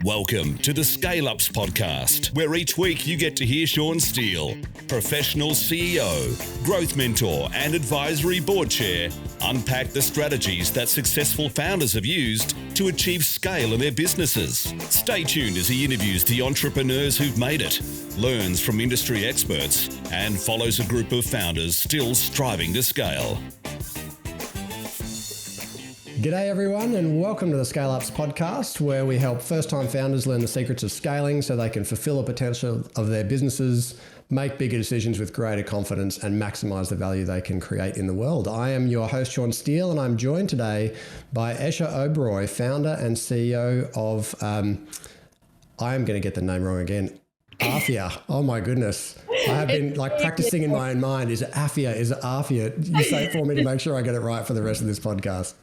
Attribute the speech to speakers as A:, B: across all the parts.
A: Welcome to the Scale Ups podcast, where each week you get to hear Sean Steele, professional CEO, growth mentor, and advisory board chair, unpack the strategies that successful founders have used to achieve scale in their businesses. Stay tuned as he interviews the entrepreneurs who've made it, learns from industry experts, and follows a group of founders still striving to scale.
B: G'day everyone, and welcome to the Scale Ups podcast, where we help first-time founders learn the secrets of scaling so they can fulfill the potential of their businesses, make bigger decisions with greater confidence, and maximize the value they can create in the world. I am your host, Sean Steele, and I'm joined today by Esha Oberoi, founder and CEO of, I am going to get the name wrong again, Afea. Oh my goodness. I have been practicing in my own mind. Is it Afea? Is it Afea? You say it for me to make sure I get it right for the rest of this podcast.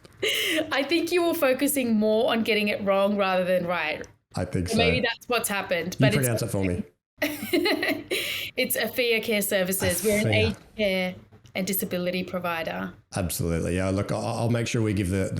C: I think you were focusing more on getting it wrong rather than right.
B: I think so.
C: Maybe that's what's happened.
B: You pronounce it for me.
C: It's Afea Care Services. We're an aged care and disability provider.
B: Absolutely. Yeah. Look, I'll make sure we give that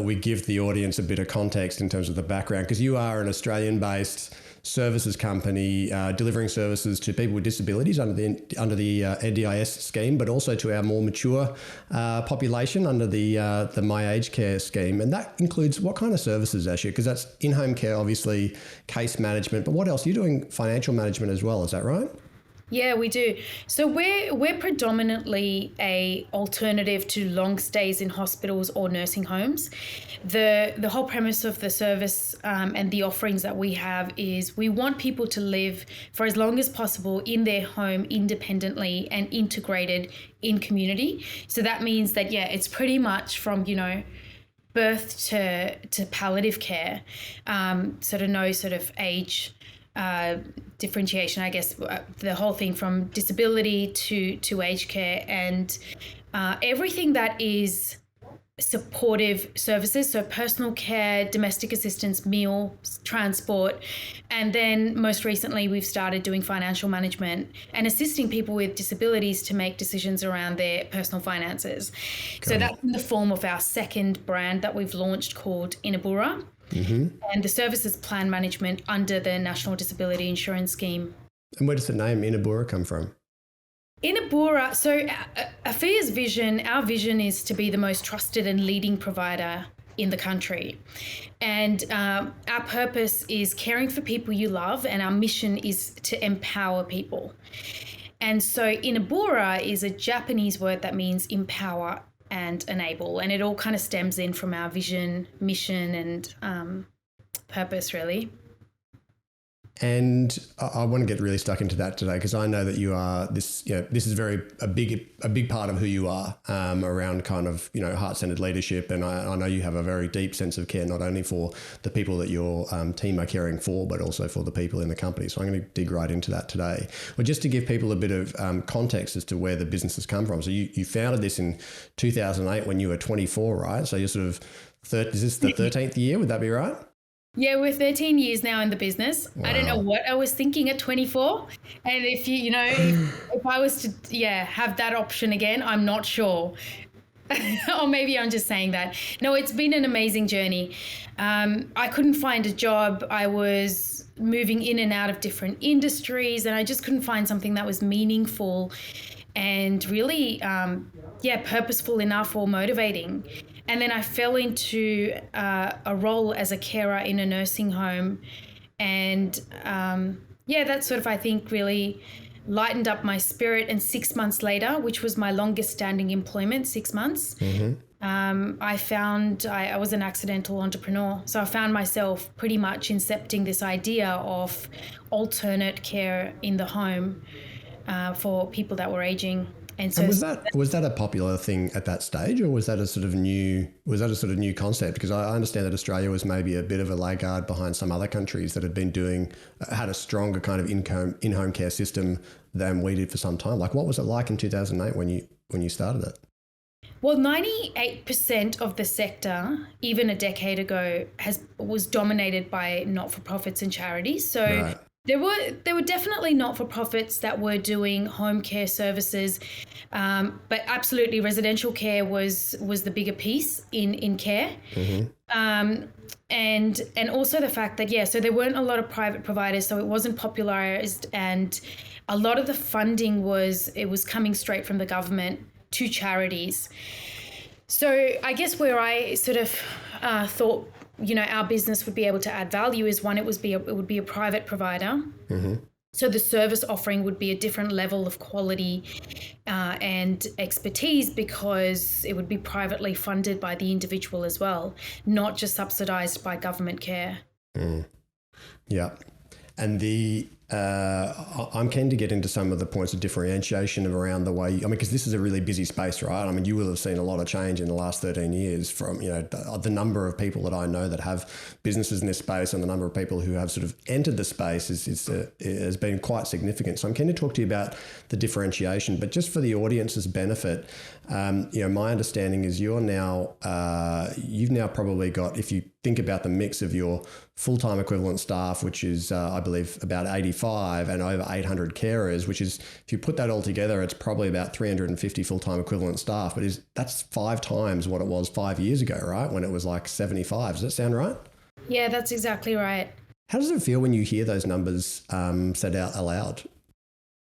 B: we give the audience a bit of context in terms of the background, because you are an Australian-based services company delivering services to people with disabilities under the NDIS scheme, but also to our more mature population under the My Aged Care scheme. And that includes what kind of services, Esha? Because that's in-home care, obviously, case management, but what else? You're doing financial management as well, is that right?
C: Yeah, we do. So we're predominantly a alternative to long stays in hospitals or nursing homes. The whole premise of the service and the offerings that we have is we want people to live for as long as possible in their home independently and integrated in community. So that means that, it's pretty much from, birth to palliative care, sort of no sort of age differentiation, I guess, the whole thing from disability to aged care and everything that is supportive services, so personal care, domestic assistance, meals, transport, and then most recently we've started doing financial management and assisting people with disabilities to make decisions around their personal finances. So that's in the form of our second brand that we've launched called Inebura. Mm-hmm. And the services plan management under the National Disability Insurance Scheme.
B: And where does the name Inebura come from?
C: Inebura, so Afea's vision, our vision is to be the most trusted and leading provider in the country. And our purpose is caring for people you love, and our mission is to empower people. And so Inebura is a Japanese word that means empower and enable, and it all kind of stems in from our vision, mission, and purpose, really.
B: And I want to get really stuck into that today, because I know that you are this. This is a big part of who you are around kind of heart-centered leadership, and I know you have a very deep sense of care, not only for the people that your team are caring for, but also for the people in the company. So I'm going to dig right into that today. Well, just to give people a bit of context as to where the business has come from. So you founded this in 2008 when you were 24, right? So you're sort of is this the 13th year? Would that be right?
C: Yeah, we're 13 years now in the business. Wow. I don't know what I was thinking at 24. And if if I was to, have that option again, I'm not sure. Or maybe I'm just saying that. No, it's been an amazing journey. I couldn't find a job. I was moving in and out of different industries, and I just couldn't find something that was meaningful and really, purposeful enough or motivating. And then I fell into a role as a carer in a nursing home. And that sort of, I think, really lightened up my spirit. And 6 months later, which was my longest standing employment, 6 months, I found I was an accidental entrepreneur. So I found myself pretty much incepting this idea of alternate care in the home for people that were aging. And so
B: was that a popular thing at that stage, or was that a sort of new concept? Because I understand that Australia was maybe a bit of a laggard behind some other countries that had a stronger kind of in-home care system than we did for some time. Like, what was it like in 2008 when you started it?
C: Well, 98% of the sector, even a decade ago, was dominated by not-for-profits and charities. So. Right. There were definitely not-for-profits that were doing home care services, but absolutely residential care was the bigger piece in care. Mm-hmm. and also the fact that, so there weren't a lot of private providers, so it wasn't popularized, and a lot of the funding was coming straight from the government to charities. So I guess where I sort of thought, our business would be able to add value is one, it would be a private provider. Mm-hmm. So the service offering would be a different level of quality and expertise, because it would be privately funded by the individual as well, not just subsidized by government care.
B: Mm. Yeah. And I'm keen to get into some of the points of differentiation around the way, because this is a really busy space, right? You will have seen a lot of change in the last 13 years from, the number of people that I know that have businesses in this space, and the number of people who have sort of entered the space has been quite significant. So I'm keen to talk to you about the differentiation, but just for the audience's benefit, my understanding is you've now probably got, if you think about the mix of your full-time equivalent staff, which is, I believe, about 85, and over 800 carers, which is, if you put that all together, it's probably about 350 full-time equivalent staff. But that's 5 times what it was 5 years ago, right? When it was like 75. Does that sound right?
C: Yeah, that's exactly right.
B: How does it feel when you hear those numbers said out aloud?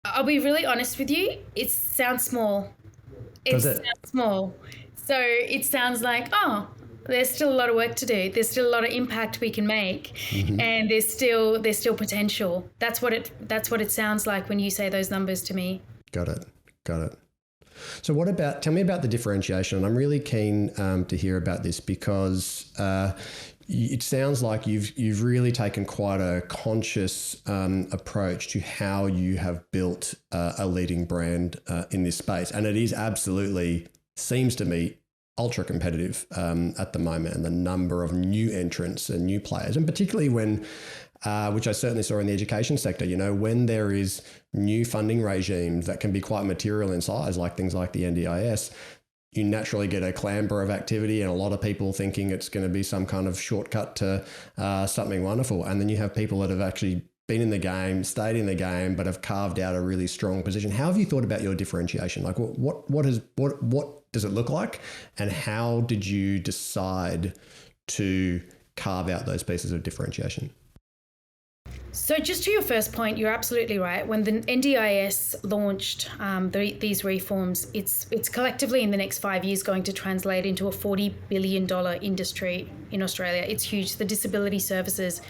C: I'll be really honest with you. It sounds small. Sounds small. So it sounds like, there's still a lot of work to do. There's still a lot of impact we can make, mm-hmm. and there's still potential. That's what it sounds like when you say those numbers to me. Got it. So tell me about the differentiation. And I'm really keen to hear about this, because it sounds like you've really taken quite a conscious approach to how you have built a leading brand in this space. And it is absolutely, seems to me, ultra competitive at the moment, and the number of new entrants and new players, and particularly when, which I certainly saw in the education sector, when there is new funding regimes that can be quite material in size, like things like the NDIS, you naturally get a clamber of activity and a lot of people thinking it's going to be some kind of shortcut to something wonderful. And then you have people that have actually been in the game, stayed in the game, but have carved out a really strong position. How have you thought about your differentiation? Like what does it look like, and how did you decide to carve out those pieces of differentiation? So just to your first point, you're absolutely right. When the NDIS launched these reforms, it's collectively in the next 5 years going to translate into a $40 billion industry in Australia. It's huge. The disability services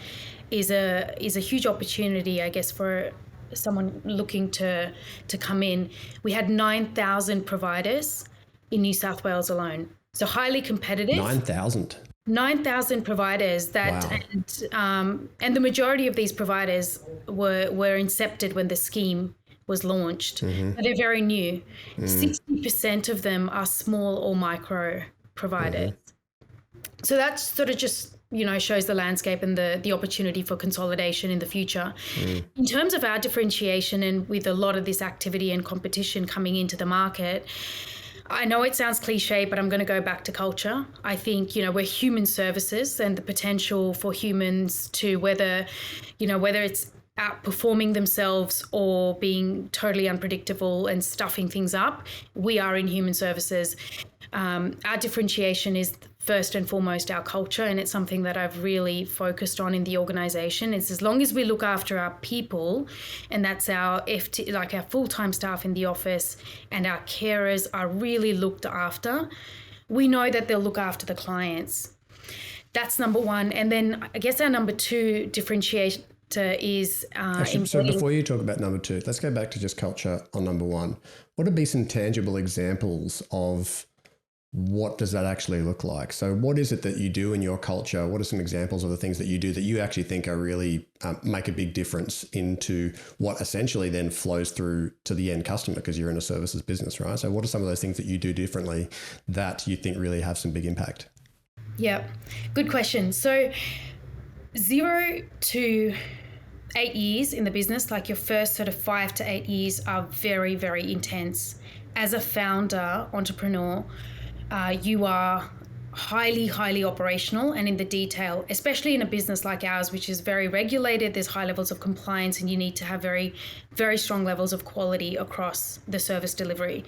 C: is a huge opportunity, I guess, for someone looking to come in. We had 9,000 providers in New South Wales alone. So highly competitive. 9,000 providers that, wow. And the majority of these providers were incepted when the scheme was launched. Mm-hmm. They're very new. 60% of them are small or micro providers. Mm-hmm. So that sort of just, shows the landscape and the opportunity for consolidation in the future. Mm. In terms of our differentiation, and with a lot of this activity and competition coming into the market, I know it sounds cliche, but I'm going to go back to culture. I think, we're human services, and the potential for humans to whether it's outperforming themselves or being totally unpredictable and stuffing things up, we are in human services. Our differentiation is first and foremost our culture, and it's something that I've really focused on in the organization. It's as long as we look after our people, and that's our our full-time staff in the office, and our carers are really looked after, we know that they'll look after the clients. That's number one. And then I guess our number two differentiator is
B: actually, so before you talk about number two, let's go back to just culture on number one. What would be some tangible examples of what does that actually look like? So what is it that you do in your culture? What are some examples of the things that you do that you actually think are really make a big difference into what essentially then flows through to the end customer, because you're in a services business, right? So what are some of those things that you do differently that you think really have some big impact?
C: Yeah, good question. So 0 to 8 years in the business, like your first sort of 5 to 8 years are very, very intense. As a founder, entrepreneur, you are highly, highly operational and in the detail, especially in a business like ours, which is very regulated. There's high levels of compliance, and you need to have very, very strong levels of quality across the service delivery.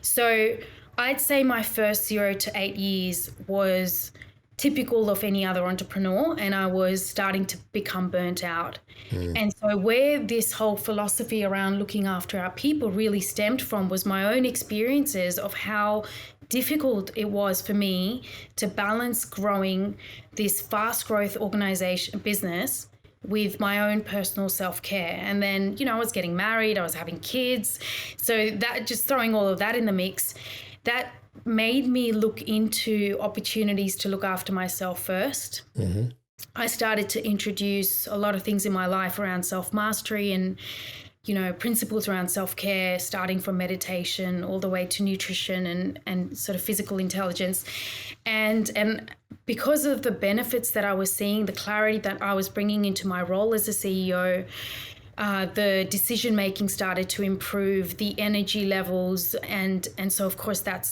C: So I'd say my first 0 to 8 years was typical of any other entrepreneur, and I was starting to become burnt out. And so where this whole philosophy around looking after our people really stemmed from was my own experiences of how difficult it was for me to balance growing this fast growth organization business with my own personal self-care. And then, I was getting married, I was having kids. So that, just throwing all of that in the mix, that made me look into opportunities to look after myself first. I started to introduce a lot of things in my life around self-mastery and, principles around self-care, starting from meditation all the way to nutrition and sort of physical intelligence. And because of the benefits that I was seeing, the clarity that I was bringing into my role as a CEO, the decision-making started to improve, the energy levels. And so, of course, that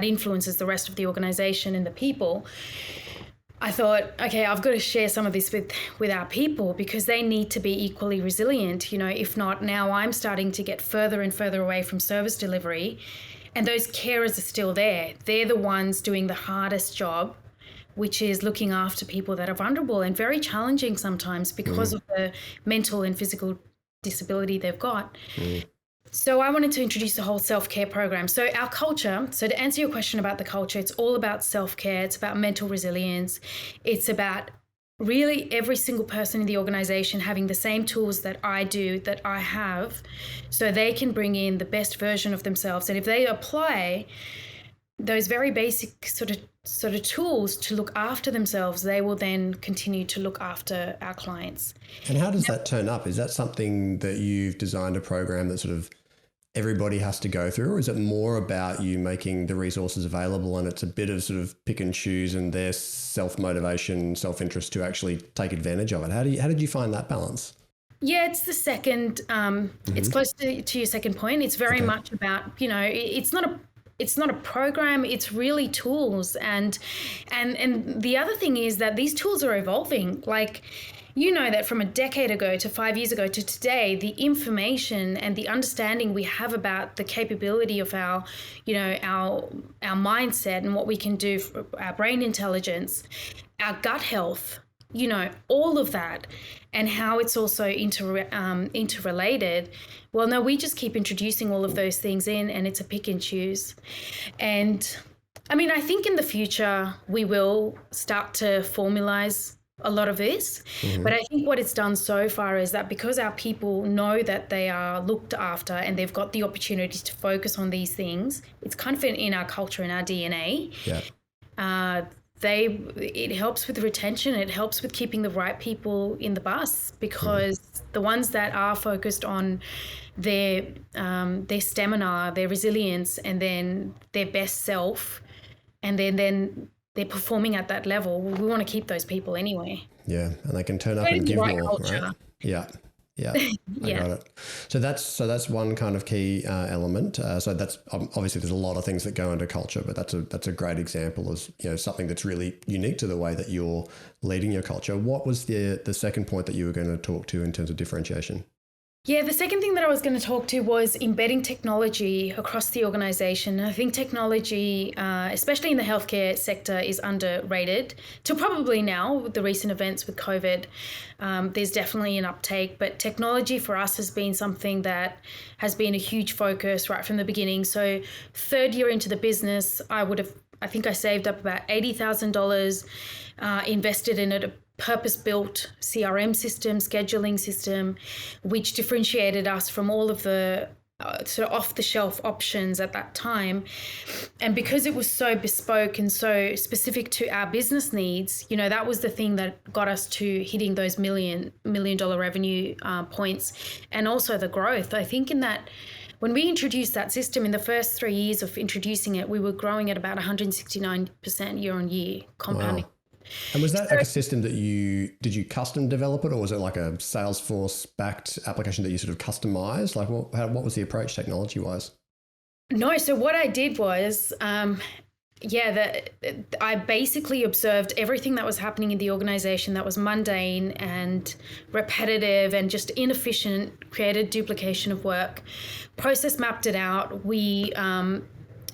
C: influences the rest of the organization and the people. I thought, okay, I've got to share some of this with our people because they need to be equally resilient. If not, now I'm starting to get further and further away from service delivery, and those carers are still there. They're the ones doing the hardest job, which is looking after people that are vulnerable and very challenging sometimes because of the mental and physical disability they've got. So I wanted to introduce a whole self-care program. So our culture, so to answer your question about the culture, it's all about self-care. It's about mental resilience. It's about really every single person in the organization having the same tools that I do, that I have, so they can bring in the best version of themselves. And if they apply those very basic sort of tools to look after themselves, they will then continue to look after our clients.
B: And how does that turn up? Is that something that you've designed a program that sort of everybody has to go through, or is it more about you making the resources available and it's a bit of sort of pick and choose and their self-motivation, self-interest to actually take advantage of it? How did you find that balance?
C: Yeah, it's the second, it's close to your second point. It's very much about, it's not a program, it's really tools. And the other thing is that these tools are evolving. Like, that from a decade ago to 5 years ago to today, the information and the understanding we have about the capability of our mindset and what we can do for our brain intelligence, our gut health, all of that, and how it's also interrelated. Well, no, we just keep introducing all of those things in, and it's a pick and choose. And I mean, I think in the future we will start to formalize a lot of this, but I think what it's done so far is that because our people know that they are looked after and they've got the opportunity to focus on these things, it's kind of in our culture, in our DNA. Yeah. It helps with retention. It helps with keeping the right people in the bus, because the ones that are focused on their stamina, their resilience, and then their best self, and then they're performing at that level, we want to keep those people anyway.
B: Yeah, and they can turn up and give more, culture. Right? Yeah. I got it. So that's one kind of key element. So that's obviously there's a lot of things that go into culture, but that's a great example of something that's really unique to the way that you're leading your culture. What was the second point that you were going to talk to in terms of differentiation?
C: Yeah, the second thing that I was going to talk to was embedding technology across the organization. I think technology, especially in the healthcare sector, is underrated. To probably now, with the recent events with COVID, there's definitely an uptake. But technology for us has been something that has been a huge focus right from the beginning. So third year into the business, I think I saved up about $80,000, invested in a purpose-built CRM system, scheduling system, which differentiated us from all of the sort of off-the-shelf options at that time. And because it was so bespoke and so specific to our business needs, that was the thing that got us to hitting those million dollar revenue points, and also the growth. I think in that, when we introduced that system in the first 3 years of introducing it, we were growing at about 169% year on year compounding.
B: Wow. And was that like a system that did you custom develop it, or was it like a Salesforce backed application that you sort of customized? Like what was the approach technology wise?
C: No. So what I did was, I basically observed everything that was happening in the organization that was mundane and repetitive and just inefficient, created duplication of work, process mapped it out. We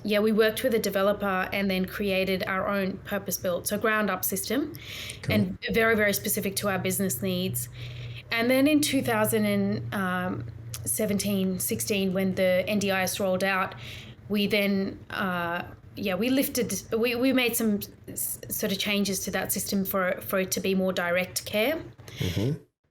C: we worked with a developer and then created our own purpose-built, so ground-up system, and very, very specific to our business needs. And then in 2017, 16, when the NDIS rolled out, we then we made some sort of changes to that system for it to be more direct care,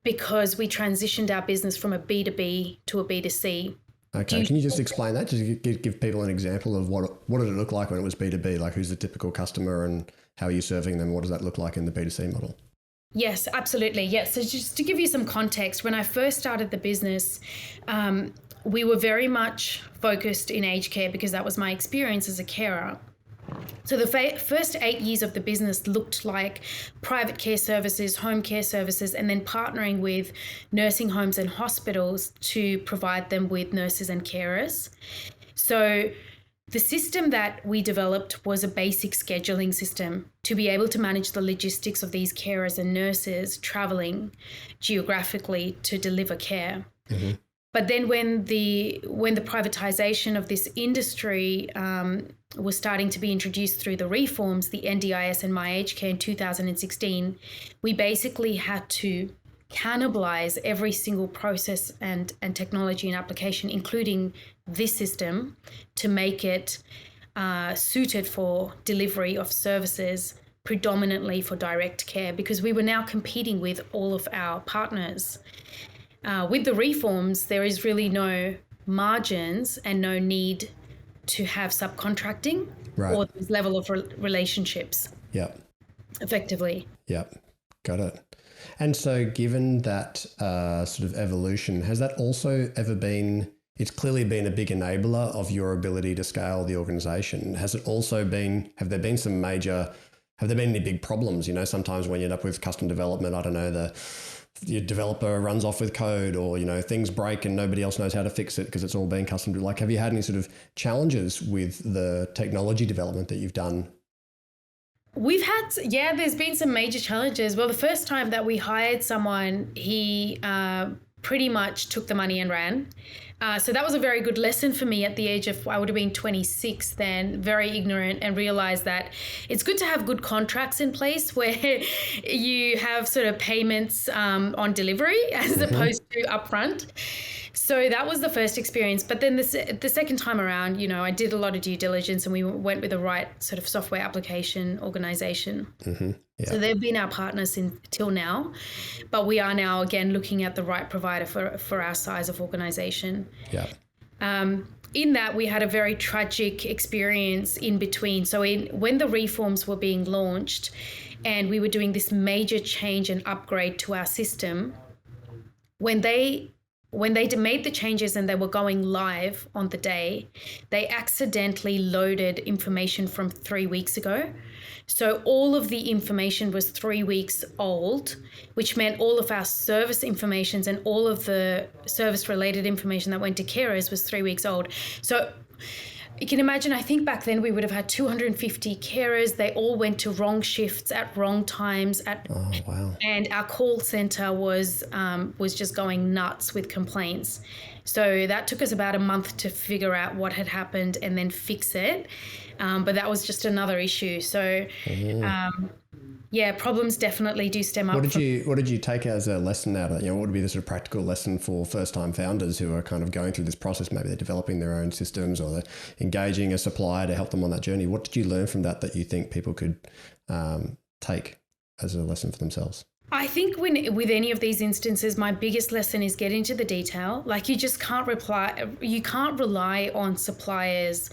C: because we transitioned our business from a B2B to a B2C.
B: Okay, can you just explain that? Just give people an example of what did it look like when it was B2B? Like, who's the typical customer and how are you serving them? What does that look like in the B2C model?
C: Yes, absolutely. Yes. So just to give you some context, when I first started the business, we were very much focused in aged care because that was my experience as a carer. So the first 8 years of the business looked like private care services, home care services, and then partnering with nursing homes and hospitals to provide them with nurses and carers. So the system that we developed was a basic scheduling system to be able to manage the logistics of these carers and nurses traveling geographically to deliver care. But then when the privatization of this industry was starting to be introduced through the reforms, the NDIS and My Aged Care in 2016, we basically had to cannibalize every single process and technology and application, including this system, to make it suited for delivery of services predominantly for direct care, because we were now competing with all of our partners. With the reforms, there is really no margins and no need to have subcontracting or this level of relationships. Effectively.
B: Got it. And so given that sort of evolution, has that also ever been, it's clearly been a big enabler of your ability to scale the organization. Has it also been, have there been any big problems? You know, sometimes when you end up with custom development, I don't know, your developer runs off with code, or, you know, things break and nobody else knows how to fix it because it's all been custom. Like, have you had any sort of challenges with the technology development that you've done?
C: We've had, there's been some major challenges. Well, the first time that we hired someone, he pretty much took the money and ran. So that was a very good lesson for me at the age of, I would have been 26 then, very ignorant, and realized that it's good to have good contracts in place where you have sort of payments on delivery as opposed to upfront. So that was the first experience. But then the second time around, you know, I did a lot of due diligence and we went with the right sort of software application organization. So they've been our partners till now, but we are now again looking at the right provider for our size of organization. In that, we had a very tragic experience in between. So when the reforms were being launched and we were doing this major change and upgrade to our system, when they made the changes and they were going live on the day, they accidentally loaded information from 3 weeks ago. So all of the information was 3 weeks old, which meant all of our service information and all of the service-related information that went to carers was 3 weeks old. So you can imagine, I think back then we would have had 250 carers. They all went to wrong shifts at wrong times. And our call center was just going nuts with complaints. So that took us about a month to figure out what had happened and then fix it. But that was just another issue. So problems definitely do stem up. What
B: did you take as a lesson out of it? You know, what would be the sort of practical lesson for first-time founders who are kind of going through this process? Maybe they're developing their own systems or they're engaging a supplier to help them on that journey. What did you learn from that you think people could take as a lesson for themselves?
C: I think with any of these instances, my biggest lesson is get into the detail. Like, you just can't rely on suppliers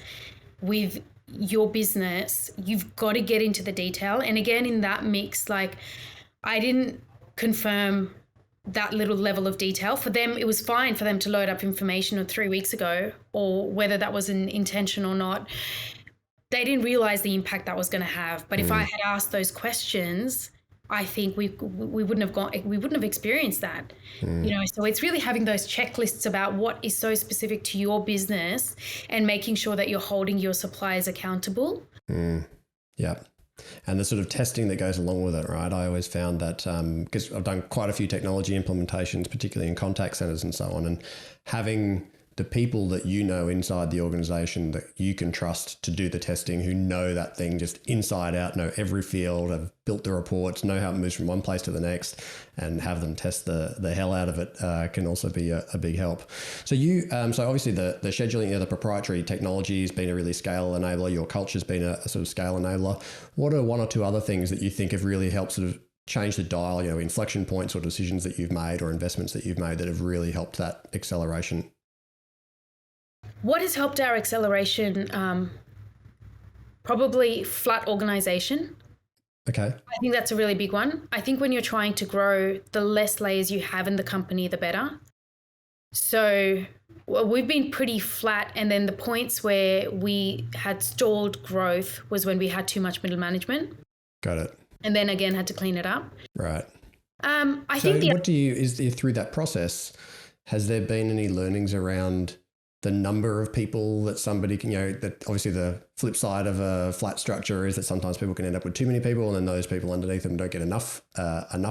C: with your business. You've got to get into the detail. And again, in that mix, like, I didn't confirm that little level of detail. For them, it was fine for them to load up information 3 weeks ago, or whether that was an intention or not. They didn't realize the impact that was going to have. But if I had asked those questions, I think we wouldn't have experienced that. You know, so it's really having those checklists about what is so specific to your business and making sure that you're holding your suppliers accountable.
B: Yeah. And the sort of testing that goes along with it, right? I always found that because I've done quite a few technology implementations, particularly in contact centers and so on, and having the people that you know inside the organization that you can trust to do the testing, who know that thing just inside out, know every field, have built the reports, know how it moves from one place to the next, and have them test the hell out of it can also be a big help. So so obviously the scheduling, the proprietary technology has been a really scale enabler. Your culture's been a sort of scale enabler. What are one or two other things that you think have really helped sort of change the dial, inflection points or decisions that you've made or investments that you've made that have really helped that acceleration?
C: What has helped our acceleration? Probably flat organization.
B: Okay.
C: I think that's a really big one. I think when you're trying to grow, the less layers you have in the company, the better. So we've been pretty flat. And then the points where we had stalled growth was when we had too much middle management.
B: Got it.
C: And then again, had to clean it up.
B: Right.
C: I think
B: through that process, has there been any learnings around the number of people that somebody can, that obviously the flip side of a flat structure is that sometimes people can end up with too many people, and then those people underneath them don't get enough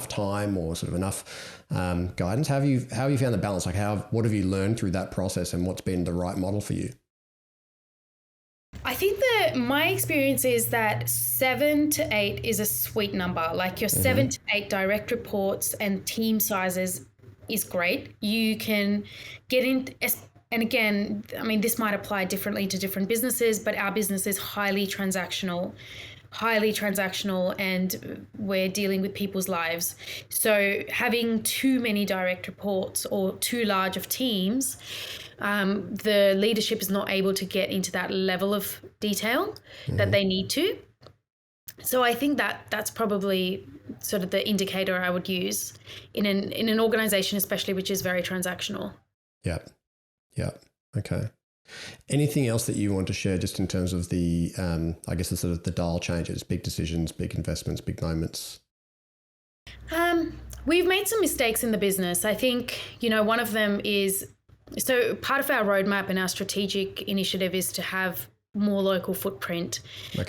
B: time or sort of enough guidance. How have you found the balance? Like what have you learned through that process, and what's been the right model for you?
C: I think that my experience is that 7 to 8 is a sweet number. Like your 7 to 8 direct reports and team sizes is great. You can get in, and again, I mean, this might apply differently to different businesses, but our business is highly transactional, and we're dealing with people's lives. So having too many direct reports or too large of teams, the leadership is not able to get into that level of detail that they need to. So I think that's probably sort of the indicator I would use in an organization, especially which is very transactional.
B: Yeah. Okay. Anything else that you want to share just in terms of the, I guess the sort of the dial changes, big decisions, big investments, big moments?
C: We've made some mistakes in the business. I think, one of them is, so part of our roadmap and our strategic initiative is to have more local footprint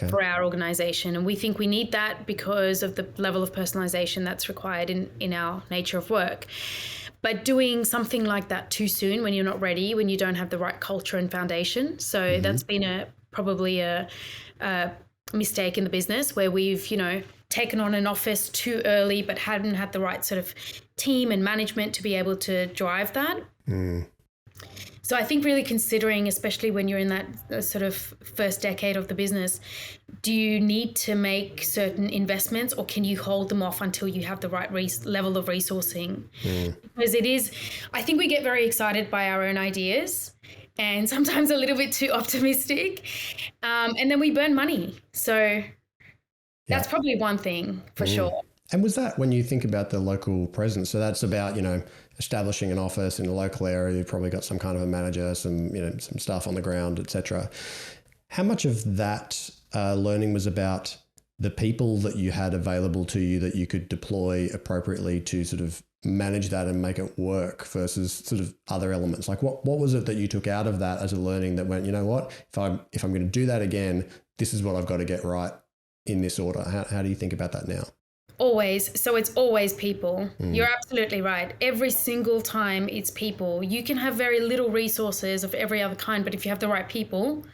C: for our organization. And we think we need that because of the level of personalization that's required in our nature of work. But doing something like that too soon when you're not ready, when you don't have the right culture and foundation. So that's been probably a mistake in the business where we've, taken on an office too early, but hadn't had the right sort of team and management to be able to drive that. So I think really considering, especially when you're in that sort of first decade of the business, do you need to make certain investments, or can you hold them off until you have the right level of resourcing? Because I think we get very excited by our own ideas and sometimes a little bit too optimistic, and then we burn money. So that's probably one thing for sure.
B: And was that when you think about the local presence? So that's about, establishing an office in a local area. You've probably got some kind of a manager, some staff on the ground, etc. How much of that learning was about the people that you had available to you that you could deploy appropriately to sort of manage that and make it work versus sort of other elements? Like what was it that you took out of that as a learning that went, what, if I'm going to do that again, this is what I've got to get right in this order? How do you think about that now?
C: Always. So it's always people. You're absolutely right. Every single time it's people. You can have very little resources of every other kind, but if you have the right people,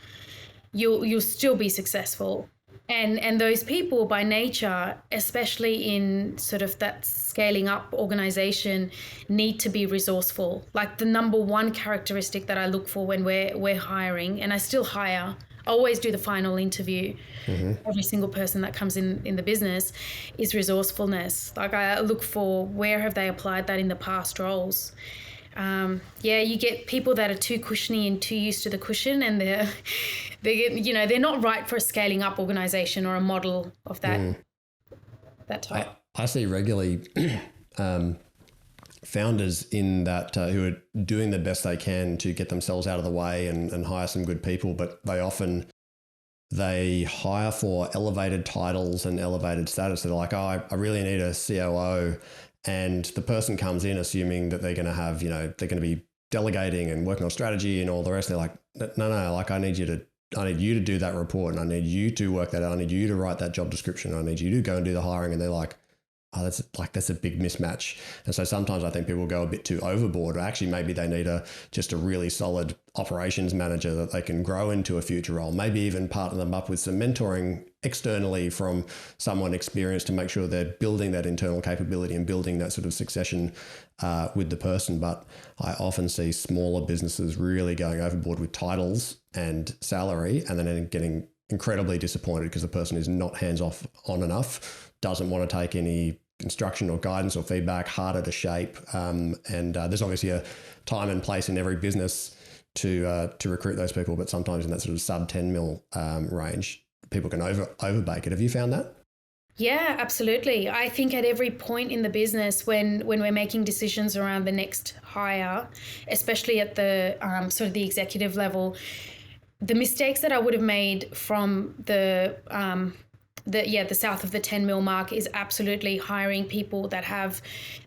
C: you'll still be successful. And those people by nature, especially in sort of that scaling up organization, need to be resourceful. Like the number one characteristic that I look for when we're hiring, and I still hire, I always do the final interview. Every single person that comes in the business is resourcefulness. Like I look for where have they applied that in the past roles. You get people that are too cushiony and too used to the cushion, and they're not right for a scaling up organization or a model of that type.
B: I see regularly founders in that who are doing the best they can to get themselves out of the way and hire some good people, but they hire for elevated titles and elevated status. They're like, I really need a COO. And the person comes in assuming that they're going to have, they're going to be delegating and working on strategy and all the rest. They're like, no, like I need you to do that report, and I need you to work that out. I need you to write that job description. I need you to go and do the hiring. And they're like, that's a big mismatch. And so sometimes I think people go a bit too overboard, or actually maybe they need just a really solid operations manager that they can grow into a future role, maybe even partner them up with some mentoring externally from someone experienced to make sure they're building that internal capability and building that sort of succession with the person. But I often see smaller businesses really going overboard with titles and salary, and then getting incredibly disappointed because the person is not hands-off on enough, doesn't want to take any instruction or guidance or feedback, harder to shape. And there's obviously a time and place in every business to recruit those people, but sometimes in that sort of sub 10 mil range, people can overbake it. Have you found that?
C: Yeah, absolutely. I think at every point in the business, when we're making decisions around the next hire, especially at the sort of the executive level, the mistakes that I would have made from the south of the 10 mil mark is absolutely hiring people that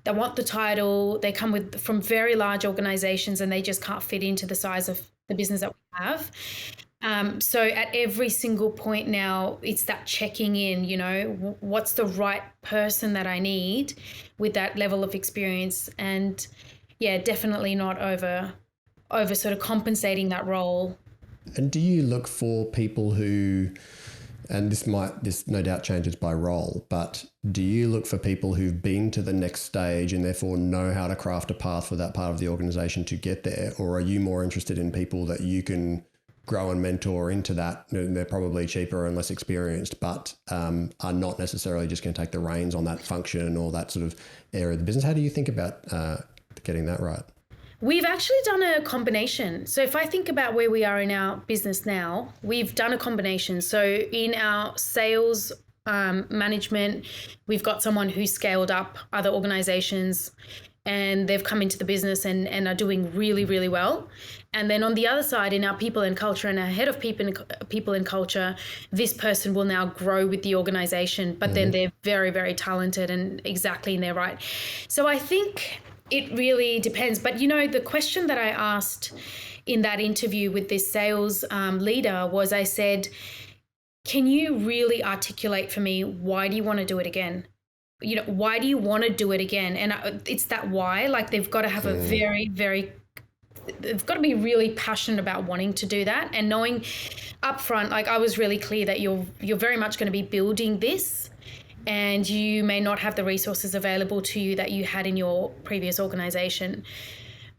C: want the title. They come from very large organizations and they just can't fit into the size of the business that we have. So at every single point now, it's that checking in, what's the right person that I need with that level of experience, and definitely not over sort of compensating that role.
B: And do you look for people who, and this no doubt changes by role, but do you look for people who've been to the next stage and therefore know how to craft a path for that part of the organization to get there? Or are you more interested in people that you can grow and mentor into that? They're probably cheaper and less experienced, but are not necessarily just going to take the reins on that function or that sort of area of the business. How do you think about getting that right?
C: We've actually done a combination. So if I think about where we are in our business now, we've done a combination. So in our sales management, we've got someone who scaled up other organizations and they've come into the business and are doing really, really well. And then on the other side, in our people and culture and our head of people and culture, this person will now grow with the organization, but then they're very, very talented and exactly in their right. So I think it really depends. But, the question that I asked in that interview with this sales leader was, I said, can you really articulate for me, why do you want to do it again? Why do you want to do it again? And it's that why, like they've got to have a very, very, they've got to be really passionate about wanting to do that and knowing upfront, like I was really clear that you're very much going to be building this and you may not have the resources available to you that you had in your previous organization.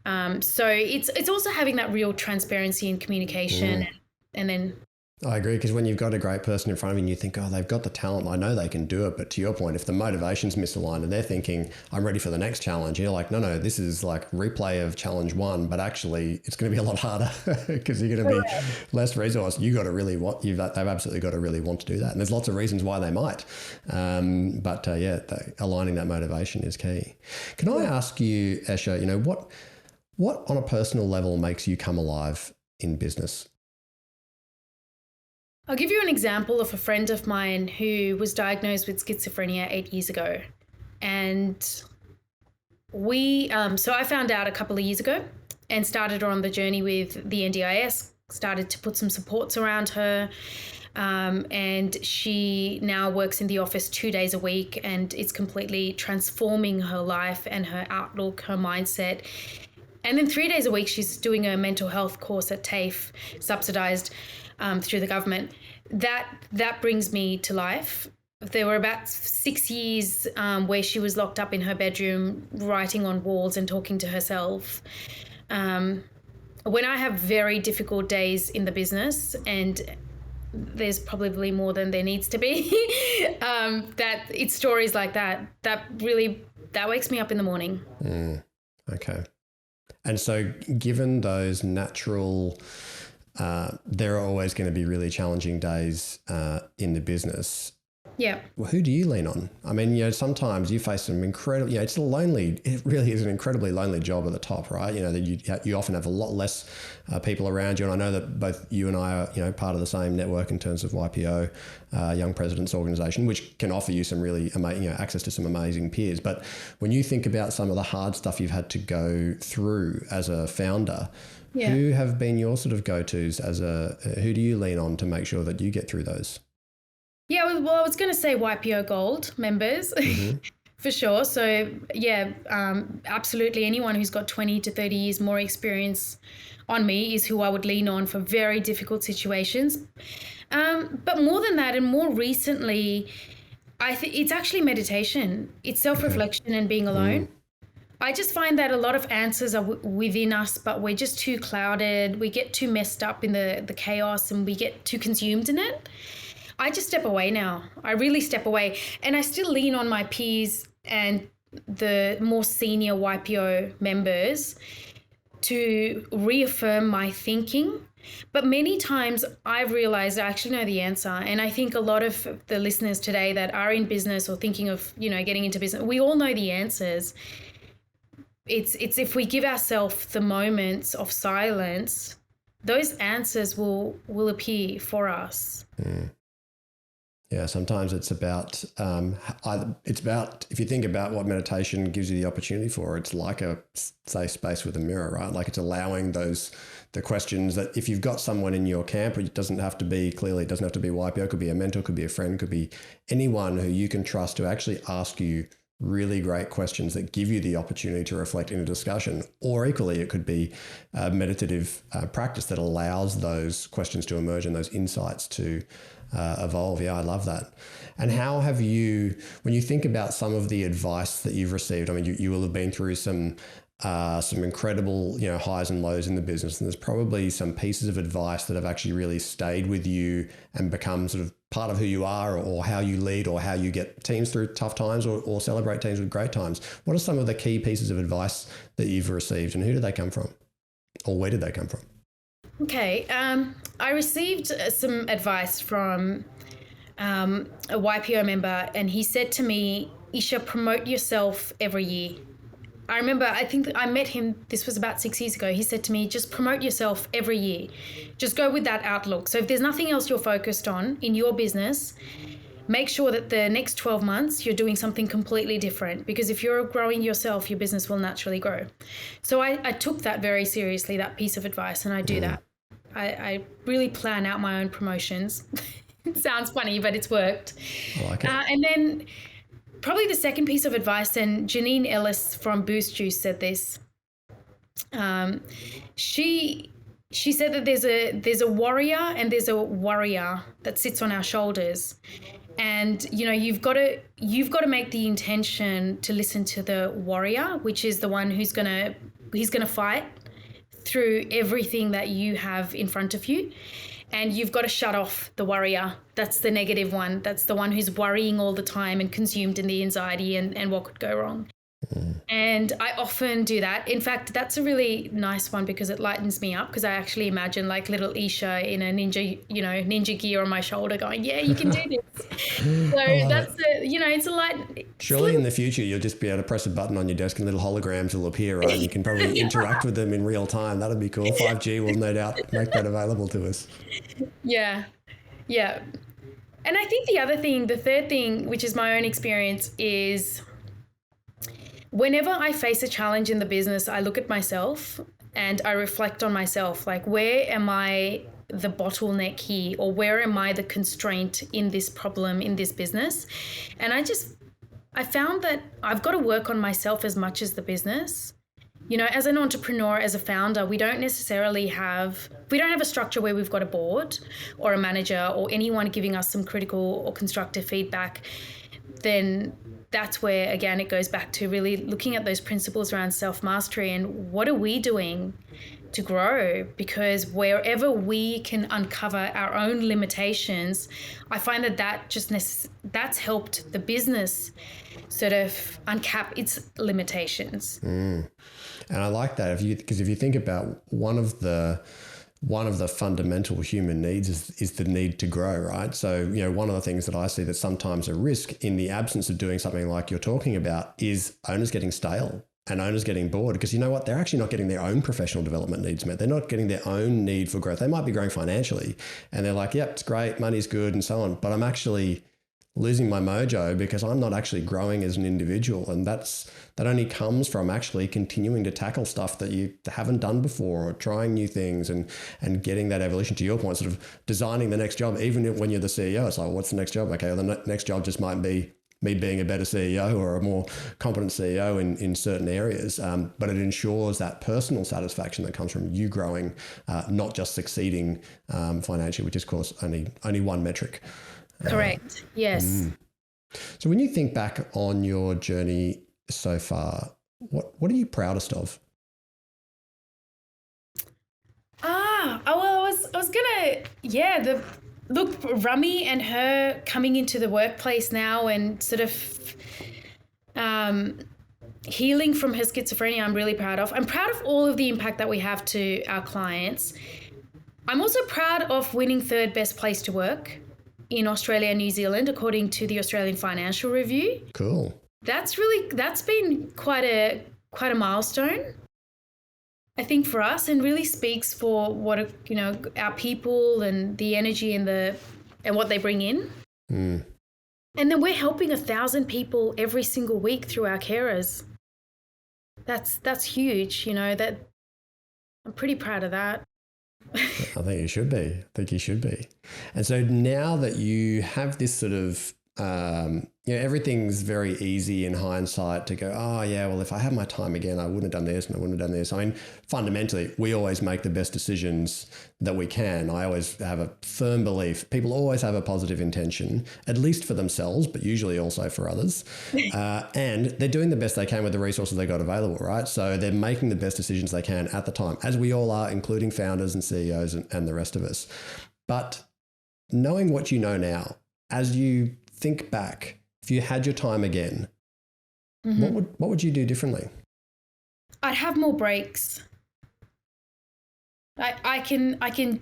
C: So it's also having that real transparency and communication and then.
B: I agree, because when you've got a great person in front of you and you think, oh, they've got the talent, I know they can do it. But to your point, if the motivation's misaligned and they're thinking, I'm ready for the next challenge, you're like, no, this is like replay of challenge one, but actually it's going to be a lot harder because you're going to be less resourced. They've absolutely got to really want to do that. And there's lots of reasons why they might. But aligning that motivation is key. Can I ask you, Esha, what on a personal level makes you come alive in business?
C: I'll give you an example of a friend of mine who was diagnosed with schizophrenia 8 years ago. And so I found out a couple of years ago and started her on the journey with the NDIS, started to put some supports around her. And she now works in the office 2 days a week, and it's completely transforming her life and her outlook, her mindset. And then 3 days a week, she's doing a mental health course at TAFE, subsidized through the government. That brings me to life. There were about 6 years where she was locked up in her bedroom, writing on walls and talking to herself. When I have very difficult days in the business, and there's probably more than there needs to be, that it's stories like that wakes me up in the morning.
B: Okay. And so given those natural, there are always going to be really challenging days in the business.
C: Yeah.
B: Well, who do you lean on? I mean, sometimes you face some incredible, it really is an incredibly lonely job at the top, right? That you often have a lot less people around you. And I know that both you and I are, part of the same network in terms of YPO, Young Presidents Organization, which can offer you some really amazing, access to some amazing peers. But when you think about some of the hard stuff you've had to go through as a founder, who have been your sort of go-tos who do you lean on to make sure that you get through those?
C: Yeah, well, I was going to say YPO Gold members. For sure. So yeah, absolutely. Anyone who's got 20 to 30 years more experience on me is who I would lean on for very difficult situations. But more than that, and more recently, I think it's actually meditation. It's self-reflection and being alone. I just find that a lot of answers are within us, but we're just too clouded. We get too messed up in the chaos and we get too consumed in it. I just step away now. I really step away. And I still lean on my peers and the more senior YPO members to reaffirm my thinking. But many times I've realized I actually know the answer. And I think a lot of the listeners today that are in business or thinking of, getting into business, we all know the answers. It's if we give ourselves the moments of silence, those answers will appear for us.
B: Yeah, sometimes it's about if you think about what meditation gives you the opportunity for, it's like a safe space with a mirror, right? Like it's allowing the questions that if you've got someone in your camp, it doesn't have to be YPO, it could be a mentor, could be a friend, could be anyone who you can trust to actually ask you really great questions that give you the opportunity to reflect in a discussion. Or equally, it could be a meditative practice that allows those questions to emerge and those insights to evolve. Yeah, I love that. And how have you, when you think about some of the advice that you've received, I mean, you will have been through some incredible, highs and lows in the business. And there's probably some pieces of advice that have actually really stayed with you and become sort of part of who you are or how you lead or how you get teams through tough times or celebrate teams with great times. What are some of the key pieces of advice that you've received and who did they come from? Or where did they come from?
C: Okay. I received some advice from a YPO member, and he said to me, Esha, promote yourself every year. I remember, I think I met him, this was about 6 years ago. He said to me, just promote yourself every year. Just go with that outlook. So if there's nothing else you're focused on in your business, make sure that the next 12 months you're doing something completely different, because if you're growing yourself, your business will naturally grow. So I took that very seriously, that piece of advice, and I do that. I really plan out my own promotions. It sounds funny, but it's worked.
B: I like it.
C: And then probably the second piece of advice, and Janine Ellis from Boost Juice said this. She said that there's a warrior and there's a worrier that sits on our shoulders. And you've got to make the intention to listen to the warrior, which is the one who's gonna fight through everything that you have in front of you. And you've got to shut off the worrier. That's the negative one. That's the one who's worrying all the time and consumed in the anxiety and what could go wrong. And I often do that. In fact, that's a really nice one because it lightens me up, because I actually imagine like little Esha in a ninja gear on my shoulder going, yeah, you can do this. So that's it's a light.
B: Surely in the future, you'll just be able to press a button on your desk and little holograms will appear, right? And you can probably interact with them in real time. That'd be cool. 5G will no doubt make that available to us.
C: Yeah. Yeah. And I think the third thing, which is my own experience, is whenever I face a challenge in the business, I look at myself and I reflect on myself. Like, where am I the bottleneck here, or where am I the constraint in this problem, in this business? And I found that I've got to work on myself as much as the business. As an entrepreneur, as a founder, we don't have a structure where we've got a board or a manager or anyone giving us some critical or constructive feedback. Then that's where, again, it goes back to really looking at those principles around self-mastery and what are we doing to grow? Because wherever we can uncover our own limitations, I find that's helped the business sort of uncap its limitations.
B: And I like that because if you think about one of the fundamental human needs is the need to grow, right? So, one of the things that I see that's sometimes a risk in the absence of doing something like you're talking about is owners getting stale and owners getting bored, because you know what? They're actually not getting their own professional development needs met. They're not getting their own need for growth. They might be growing financially and they're like, yep, it's great, money's good and so on, but I'm actually losing my mojo because I'm not actually growing as an individual. And that only comes from actually continuing to tackle stuff that you haven't done before, or trying new things and getting that evolution, to your point, sort of designing the next job. Even when you're the CEO, it's like, what's the next job? Okay, well, the next job just might be me being a better CEO or a more competent CEO in certain areas, but it ensures that personal satisfaction that comes from you growing, not just succeeding financially, which is, of course, only one metric.
C: Correct. Yes.
B: So when you think back on your journey so far, what are you proudest of?
C: Look, Rummy and her coming into the workplace now and sort of healing from her schizophrenia, I'm really proud of. I'm proud of all of the impact that we have to our clients. I'm also proud of winning 3rd best place to work in Australia and New Zealand, according to the Australian Financial Review.
B: Cool.
C: That's been quite a milestone, I think, for us, and really speaks for what, our people and the energy and what they bring in. And then we're helping 1,000 people every single week through our carers. That's huge, that I'm pretty proud of that.
B: I think you should be. And so now that you have this sort of, everything's very easy in hindsight to go, oh yeah, well, if I had my time again, I wouldn't have done this and I wouldn't have done this. I mean, fundamentally, we always make the best decisions that we can. I always have a firm belief. People always have a positive intention, at least for themselves, but usually also for others. And they're doing the best they can with the resources they got available, right? So they're making the best decisions they can at the time, as we all are, including founders and CEOs and the rest of us. But knowing what you know now, as you think back, if you had your time again, what would you do differently?
C: I'd have more breaks. I can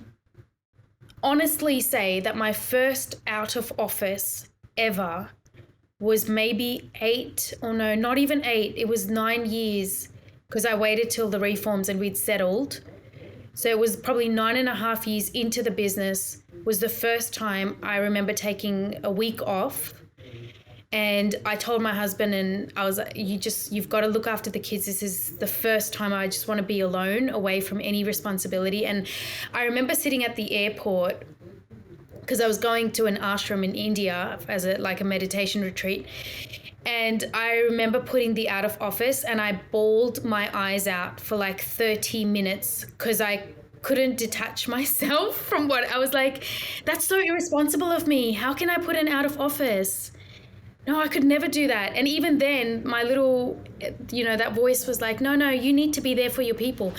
C: honestly say that my first out of office ever was maybe 8, or no, not even 8. It was 9 years, because I waited till the reforms and we'd settled. So it was probably 9.5 years into the business was the first time I remember taking a week off. And I told my husband, and I was like, you've got to look after the kids. This is the first time I just want to be alone, away from any responsibility. And I remember sitting at the airport, because I was going to an ashram in India as a meditation retreat. And I remember putting the out of office, and I bawled my eyes out for 30 minutes because I couldn't detach myself from what I was like. That's so irresponsible of me. How can I put an out of office? No, I could never do that. And even then, my little, that voice was like, no, you need to be there for your people.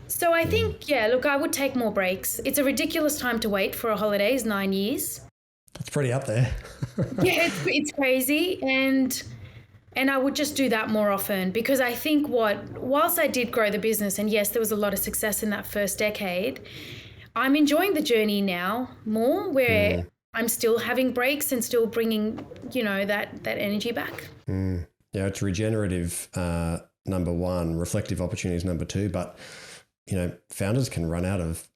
C: So I think, I would take more breaks. It's a ridiculous time to wait for a holiday, is 9 years.
B: That's pretty up there.
C: Yeah, it's crazy. And I would just do that more often, because I think whilst I did grow the business, and yes, there was a lot of success in that first decade, I'm enjoying the journey now more, where I'm still having breaks and still bringing, that energy back.
B: Yeah, it's regenerative, number one, reflective opportunities, number two. But, founders can run out of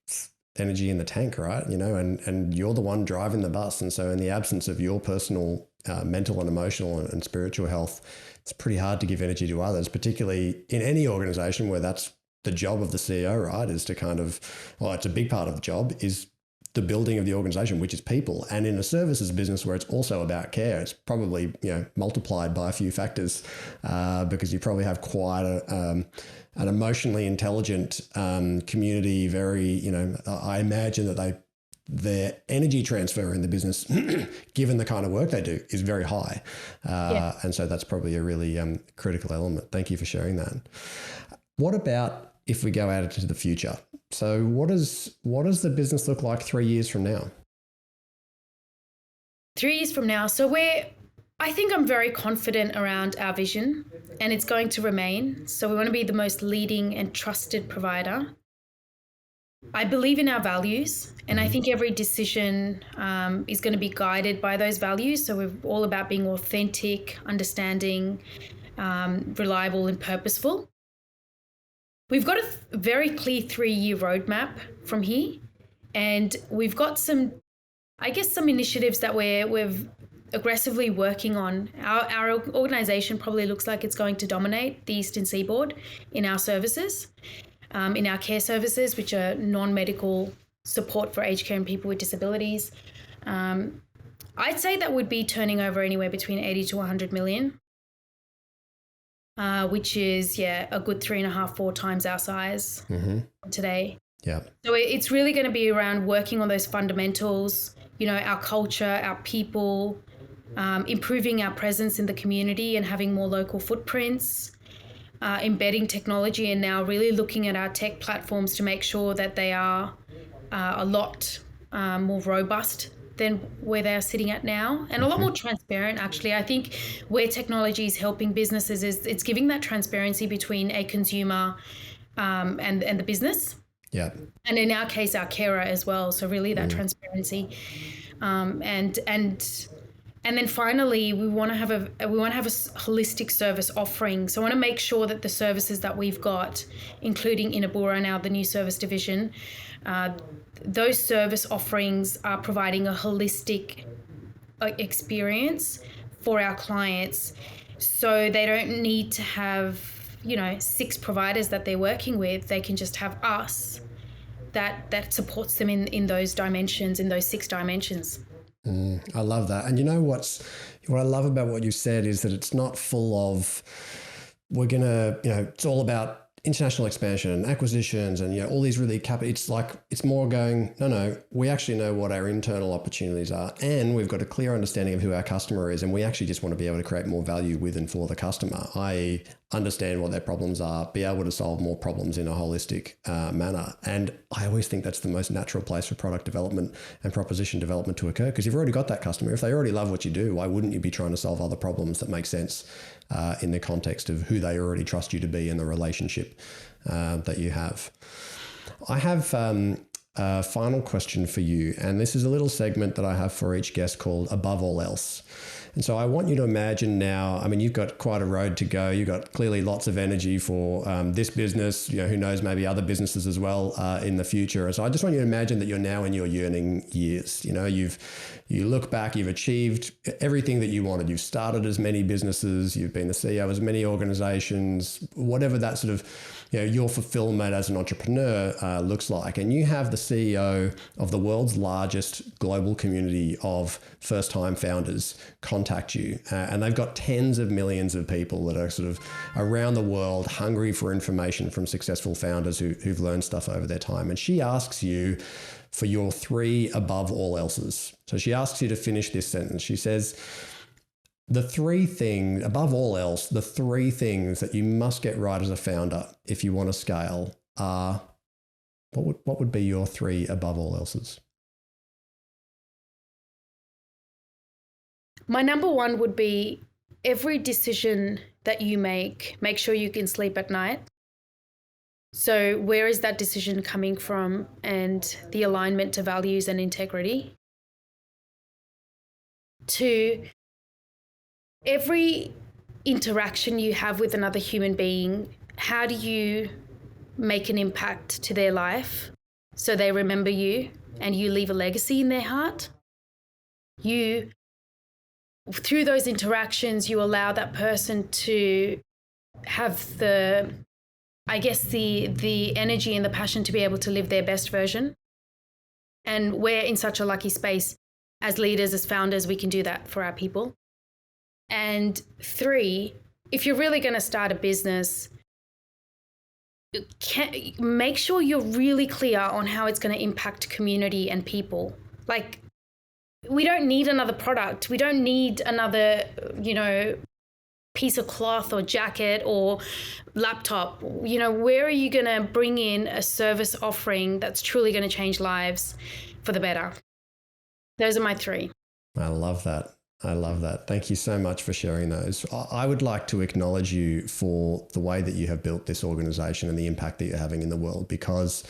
B: energy in the tank, right? And you're the one driving the bus. And so in the absence of your personal mental and emotional and spiritual health, it's pretty hard to give energy to others, particularly in any organization where that's the job of the CEO, right? Is to it's a big part of the job is the building of the organization, which is people. And in a services business where it's also about care, it's probably, multiplied by a few factors, because you probably have quite an emotionally intelligent community. Very, I imagine that their energy transfer in the business, given the kind of work they do, is very high. And so that's probably a really critical element. Thank you for sharing that. What about if we go out into the future? So what does the business look like 3 years from now?
C: 3 years from now. So I think I'm very confident around our vision, and it's going to remain. So we want to be the most leading and trusted provider. I believe in our values, and I think every decision is going to be guided by those values. So we're all about being authentic, understanding, reliable, and purposeful. We've got a very clear 3-year roadmap from here, and we've got some initiatives that we're aggressively working on. Our organization probably looks like it's going to dominate the Eastern Seaboard in our services, in our care services, which are non-medical support for aged care and people with disabilities. I'd say that would be turning over anywhere between 80 to 100 million, which is, a good 3.5-4 times our size today.
B: Yeah.
C: So it's really going to be around working on those fundamentals, our culture, our people, improving our presence in the community and having more local footprints, embedding technology, and now really looking at our tech platforms to make sure that they are a lot more robust than where they are sitting at now, and a lot more transparent, actually. I think where technology is helping businesses is it's giving that transparency between a consumer and the business.
B: Yeah.
C: And in our case, our carer as well. So really that transparency. And then finally, we want to have a holistic service offering. So I want to make sure that the services that we've got, including Inebura now, the new service division, those service offerings are providing a holistic experience for our clients. So they don't need to have, 6 providers that they're working with. They can just have us that supports them in those dimensions, in those 6 dimensions.
B: I love that. And what I love about what you said is that it's not full of, we're going to, it's all about international expansion and acquisitions and, all these really it's like, it's more going, no, we actually know what our internal opportunities are, and we've got a clear understanding of who our customer is. And we actually just want to be able to create more value with and for the customer, i.e. understand what their problems are, be able to solve more problems in a holistic manner. And I always think that's the most natural place for product development and proposition development to occur, because you've already got that customer. If they already love what you do, why wouldn't you be trying to solve other problems that make sense in the context of who they already trust you to be and the relationship that you have? I have a final question for you, and this is a little segment that I have for each guest called Above All Else. And so I want you to imagine now, you've got quite a road to go. You've got clearly lots of energy for this business, who knows, maybe other businesses as well in the future. And so I just want you to imagine that you're now in your yearning years. You look back, you've achieved everything that you wanted. You've started as many businesses, you've been the CEO of as many organizations, whatever that sort of, your fulfillment as an entrepreneur looks like. And you have the CEO of the world's largest global community of first-time founders contact you. And they've got tens of millions of people that are sort of around the world hungry for information from successful founders who've learned stuff over their time. And she asks you for your 3 above all else's. So she asks you to finish this sentence. She says, the 3 things, above all else, the 3 things that you must get right as a founder if you want to scale are, what would be your 3 above all else's?
C: My number 1 would be every decision that you make sure you can sleep at night. So where is that decision coming from, and the alignment to values and integrity? 2, every interaction you have with another human being, how do you make an impact to their life so they remember you and you leave a legacy in their heart? Through those interactions, you allow that person to have the energy and the passion to be able to live their best version. And we're in such a lucky space as leaders, as founders, we can do that for our people. And 3, if you're really going to start a business, make sure you're really clear on how it's going to impact community and people. Like, we don't need another product. We don't need another, piece of cloth or jacket or laptop. Where are you going to bring in a service offering that's truly going to change lives for the better? Those are my 3.
B: I love that. Thank you so much for sharing those. I would like to acknowledge you for the way that you have built this organization and the impact that you're having in the world, because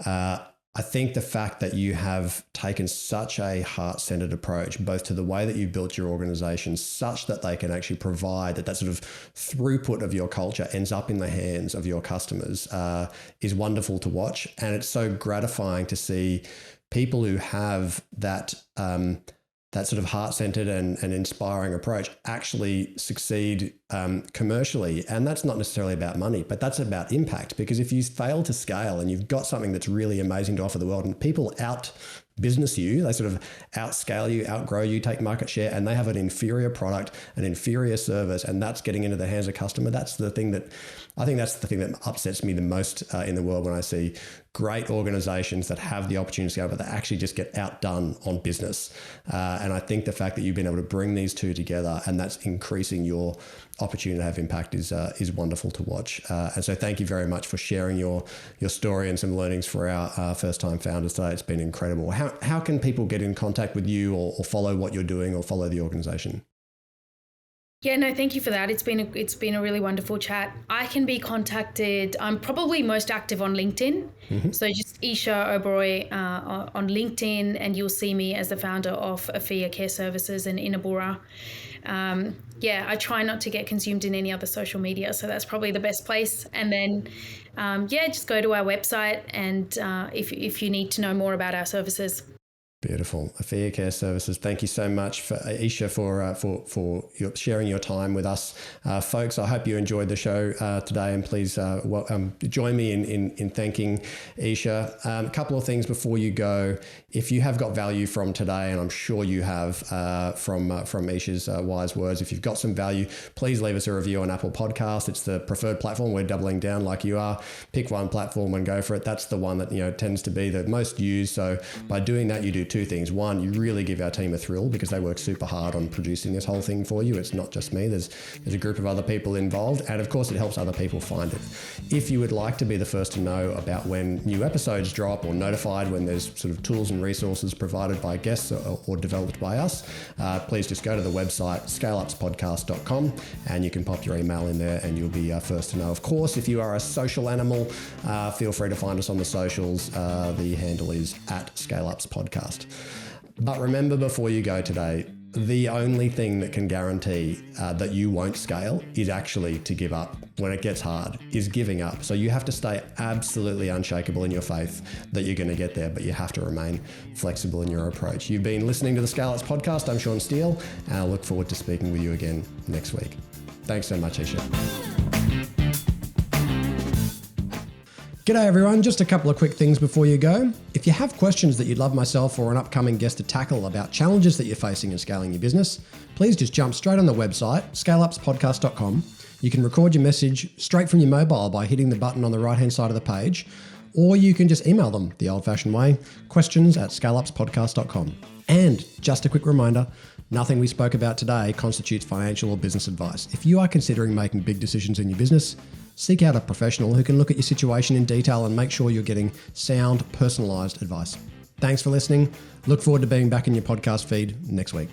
B: I think the fact that you have taken such a heart-centered approach, both to the way that you've built your organization such that they can actually provide that sort of throughput of your culture ends up in the hands of your customers is wonderful to watch. And it's so gratifying to see people who have that sort of heart-centered and inspiring approach actually succeed commercially. And that's not necessarily about money, but that's about impact. Because if you fail to scale and you've got something that's really amazing to offer the world and people business you. They sort of outscale you, outgrow you, take market share, and they have an inferior product, an inferior service, and that's getting into the hands of customer. That's the thing that upsets me the most in the world when I see great organizations that have the opportunity to scale, but they actually just get outdone on business. And I think the fact that you've been able to bring these two together and that's increasing your opportunity to have impact is wonderful to watch. And so thank you very much for sharing your story and some learnings for our first-time founders today. It's been incredible. How can people get in contact with you or follow what you're doing or follow the organization?
C: Yeah, no, thank you for that. It's been a really wonderful chat. I can be contacted. I'm probably most active on LinkedIn. Mm-hmm. So just Esha Oberoi on LinkedIn, and you'll see me as the founder of Afea Care Services and Inebura. I try not to get consumed in any other social media, so that's probably the best place. And then, just go to our website, and if you need to know more about our services.
B: Beautiful. Afea Care Services. Thank you so much, for Esha, for your sharing your time with us. Folks, I hope you enjoyed the show today, and please join me in thanking Esha. A couple of things before you go. If you have got value from today, and I'm sure you have from Esha's wise words, if you've got some value, please leave us a review on Apple Podcasts. It's the preferred platform. We're doubling down like you are. Pick one platform and go for it. That's the one that tends to be the most used. So by doing that, you do two things. One, you really give our team a thrill because they work super hard on producing this whole thing for you. It's not just me. There's a group of other people involved, and of course it helps other people find it. If you would like to be the first to know about when new episodes drop or notified when there's sort of tools and resources provided by guests or developed by us, please just go to the website scaleupspodcast.com and you can pop your email in there and you'll be first to know. Of course, if you are a social animal, feel free to find us on the socials. The handle is @ScaleUpsPodcast. But remember, before you go today, the only thing that can guarantee that you won't scale is actually to give up. When it gets hard, is giving up. So you have to stay absolutely unshakable in your faith that you're going to get there, but you have to remain flexible in your approach. You've been listening to the Scale Ups podcast. I'm Sean Steele, and I look forward to speaking with you again next week. Thanks so much, Esha. G'day everyone, just a couple of quick things before you go. If you have questions that you'd love myself or an upcoming guest to tackle about challenges that you're facing in scaling your business, please just jump straight on the website, scaleupspodcast.com. You can record your message straight from your mobile by hitting the button on the right-hand side of the page, or you can just email them the old-fashioned way, questions@scaleupspodcast.com. And just a quick reminder, nothing we spoke about today constitutes financial or business advice. If you are considering making big decisions in your business, seek out a professional who can look at your situation in detail and make sure you're getting sound, personalised advice. Thanks for listening. Look forward to being back in your podcast feed next week.